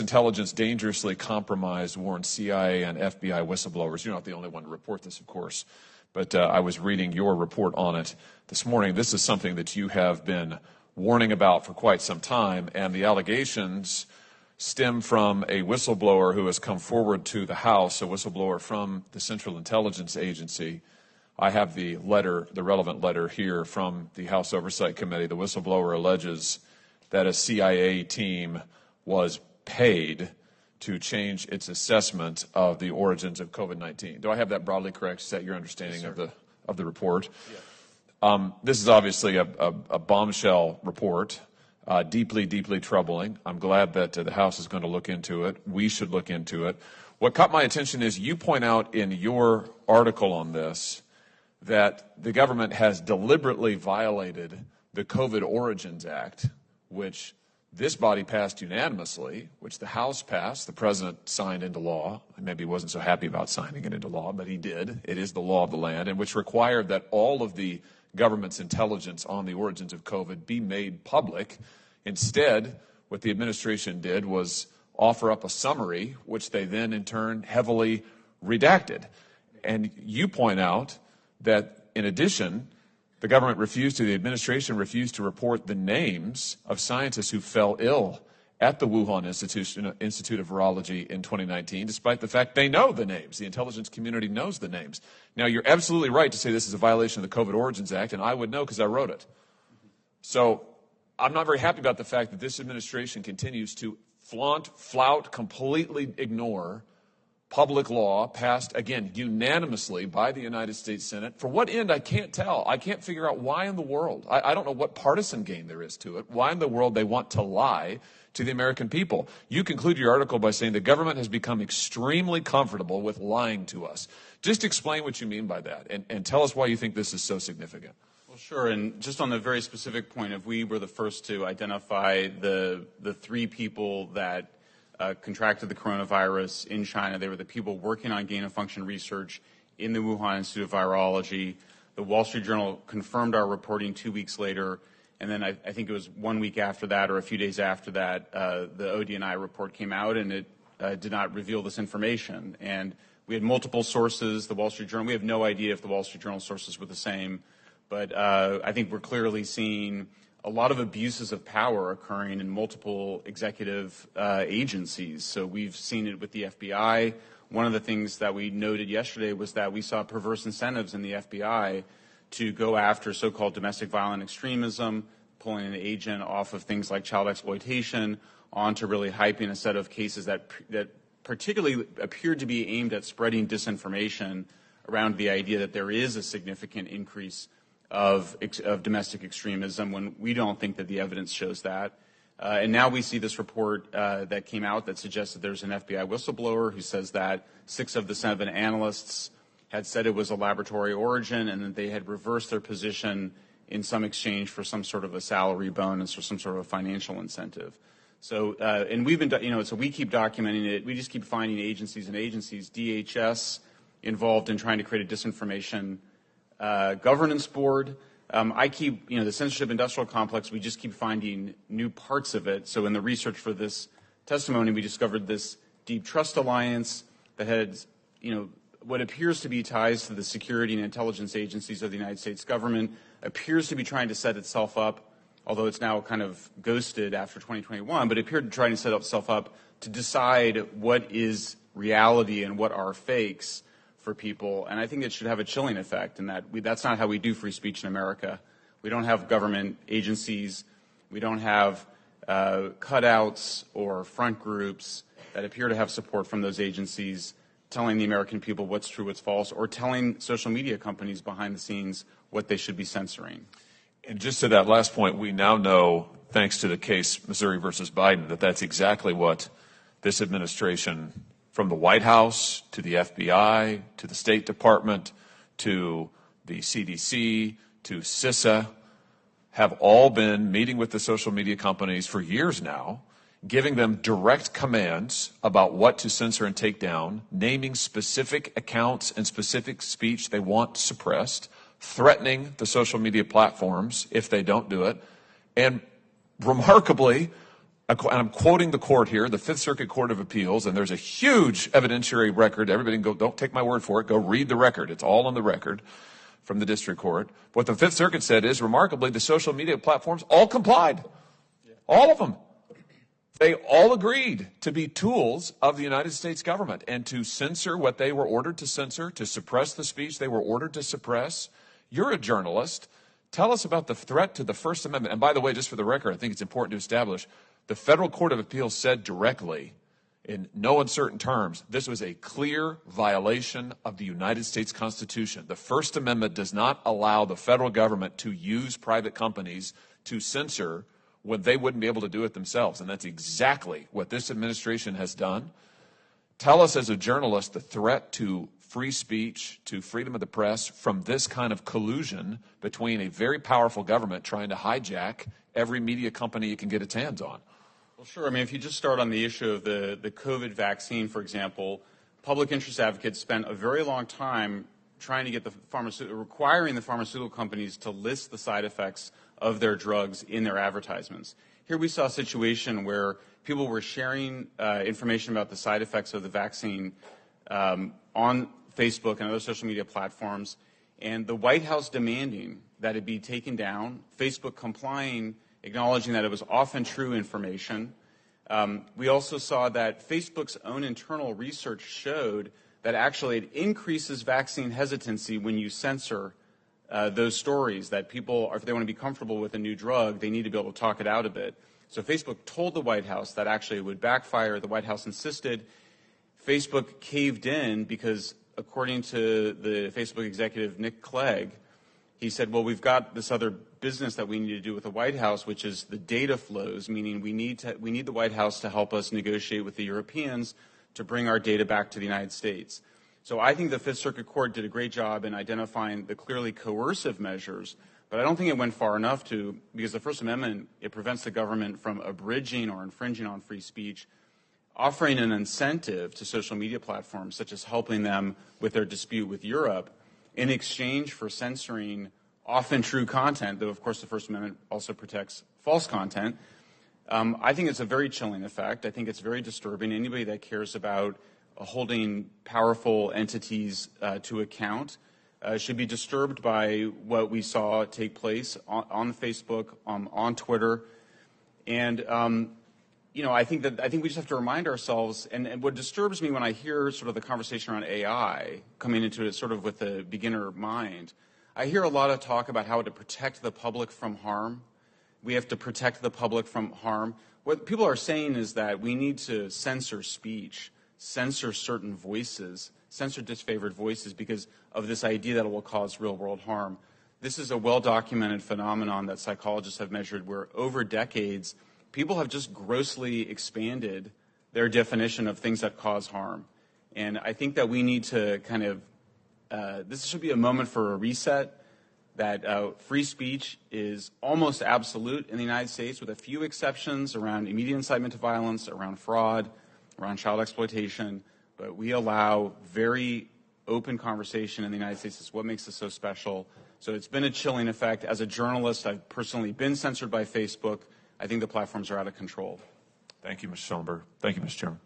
Intelligence dangerously compromised, warned CIA and FBI whistleblowers. You're not the only one to report this, of course, but I was reading your report on it this morning. This is something that you have been warning about for quite some time, and the allegations stem from a whistleblower who has come forward to the House, a whistleblower from the Central Intelligence Agency. I have the letter, the relevant letter here from the House Oversight Committee. The whistleblower alleges that a CIA team was paid to change its assessment of the origins of COVID-19. Do I have that broadly correct? Is that your understanding of the report? Yes. This is obviously a bombshell report, deeply, deeply troubling. I'm glad that the House is going to look into it. We should look into it. What caught my attention is you point out in your article on this that the government has deliberately violated the COVID Origins Act, which this body passed unanimously, which the House passed, the President signed into law. Maybe he wasn't so happy about signing it into law, but he did. It is the law of the land, and which required that all of the government's intelligence on the origins of COVID be made public. Instead, what the administration did was offer up a summary, which they then in turn heavily redacted. And you point out that in addition, the administration refused to report the names of scientists who fell ill at the Wuhan Institute of Virology in 2019, despite the fact they know the names. The intelligence community knows the names. Now, you're absolutely right to say this is a violation of the COVID Origins Act, and I would know because I wrote it. So I'm not very happy about the fact that this administration continues to flout, completely ignore public law passed, again, unanimously by the United States Senate. For what end, I can't tell. I can't figure out why in the world. I don't know what partisan gain there is to it. Why in the world they want to lie to the American people. You conclude your article by saying the government has become extremely comfortable with lying to us. Just explain what you mean by that and tell us why you think this is so significant. Well, sure. And just on the very specific point of we were the first to identify the three people that contracted the coronavirus in China. They were the people working on gain-of-function research in the Wuhan Institute of Virology. The Wall Street Journal confirmed our reporting 2 weeks later, and then I think it was 1 week after that or a few days after that, the ODNI report came out, and it did not reveal this information. And we had multiple sources. The Wall Street Journal, we have no idea if the Wall Street Journal sources were the same, but I think we're clearly seeing a lot of abuses of power occurring in multiple executive agencies. So we've seen it with the FBI. One of the things that we noted yesterday was that we saw perverse incentives in the FBI to go after so-called domestic violent extremism, pulling an agent off of things like child exploitation onto really hyping a set of cases that particularly appeared to be aimed at spreading disinformation around the idea that there is a significant increase of domestic extremism when we don't think that the evidence shows that. And now we see this report that came out that suggests that there's an FBI whistleblower who says that 6 of the 7 analysts had said it was a laboratory origin and that they had reversed their position in some exchange for some sort of a salary bonus or some sort of a financial incentive. So, and we've been, so we keep documenting it. We just keep finding agencies, DHS involved in trying to create a disinformation governance board. I keep, the censorship industrial complex, we just keep finding new parts of it. So in the research for this testimony, we discovered this deep trust alliance that had, what appears to be ties to the security and intelligence agencies of the United States government, appears to be trying to set itself up, although it's now kind of ghosted after 2021, but it appeared to try to set itself up to decide what is reality and what are fakes for people, and I think it should have a chilling effect in that that's not how we do free speech in America. We don't have government agencies. We don't have cutouts or front groups that appear to have support from those agencies telling the American people what's true, what's false, or telling social media companies behind the scenes what they should be censoring. And just to that last point, we now know, thanks to the case Missouri versus Biden, that that's exactly what this administration, from the White House to the FBI to the State Department to the CDC to CISA, have all been meeting with the social media companies for years now, giving them direct commands about what to censor and take down, naming specific accounts and specific speech they want suppressed, threatening the social media platforms if they don't do it, and remarkably, and I'm quoting the court here, the Fifth Circuit Court of Appeals, and there's a huge evidentiary record. Everybody can go, don't take my word for it, go read the record. It's all on the record from the district court. What the Fifth Circuit said is, remarkably, the social media platforms all complied. All of them. They all agreed to be tools of the United States government and to censor what they were ordered to censor, to suppress the speech they were ordered to suppress. You're a journalist. Tell us about the threat to the First Amendment. And by the way, just for the record, I think it's important to establish, the Federal Court of Appeals said directly, in no uncertain terms, this was a clear violation of the United States Constitution. The First Amendment does not allow the federal government to use private companies to censor when they wouldn't be able to do it themselves. And that's exactly what this administration has done. Tell us as a journalist the threat to free speech, to freedom of the press from this kind of collusion between a very powerful government trying to hijack every media company it can get its hands on. Well, sure. I mean, if you just start on the issue of the COVID vaccine, for example, public interest advocates spent a very long time trying to get requiring the pharmaceutical companies to list the side effects of their drugs in their advertisements. Here we saw a situation where people were sharing information about the side effects of the vaccine on Facebook and other social media platforms, and the White House demanding that it be taken down, Facebook complying, acknowledging that it was often true information. We also saw that Facebook's own internal research showed that actually it increases vaccine hesitancy when you censor those stories, that people, if they want to be comfortable with a new drug, they need to be able to talk it out a bit. So Facebook told the White House that actually it would backfire. The White House insisted. Facebook caved in because, according to the Facebook executive Nick Clegg, he said, well, we've got this other business that we need to do with the White House, which is the data flows, meaning we need the White House to help us negotiate with the Europeans to bring our data back to the United States. So I think the Fifth Circuit Court did a great job in identifying the clearly coercive measures, but I don't think it went far enough because the First Amendment, it prevents the government from abridging or infringing on free speech, offering an incentive to social media platforms, such as helping them with their dispute with Europe, in exchange for censoring often true content, though of course the First Amendment also protects false content. I think it's a very chilling effect. I think it's very disturbing. Anybody that cares about holding powerful entities to account should be disturbed by what we saw take place on Facebook, on Twitter, and I think we just have to remind ourselves. And what disturbs me when I hear sort of the conversation around AI coming into it, sort of with the beginner mind, I hear a lot of talk about how to protect the public from harm. We have to protect the public from harm. What people are saying is that we need to censor speech, censor certain voices, censor disfavored voices because of this idea that it will cause real-world harm. This is a well-documented phenomenon that psychologists have measured where over decades, people have just grossly expanded their definition of things that cause harm. And I think that we need to kind of, this should be a moment for a reset, that free speech is almost absolute in the United States with a few exceptions around immediate incitement to violence, around fraud, around child exploitation, but we allow very open conversation in the United States. It's what makes us so special. So it's been a chilling effect. As a journalist, I've personally been censored by Facebook. I think the platforms are out of control. Thank you, Mr. Schellenberg. Thank you, Mr. Chairman.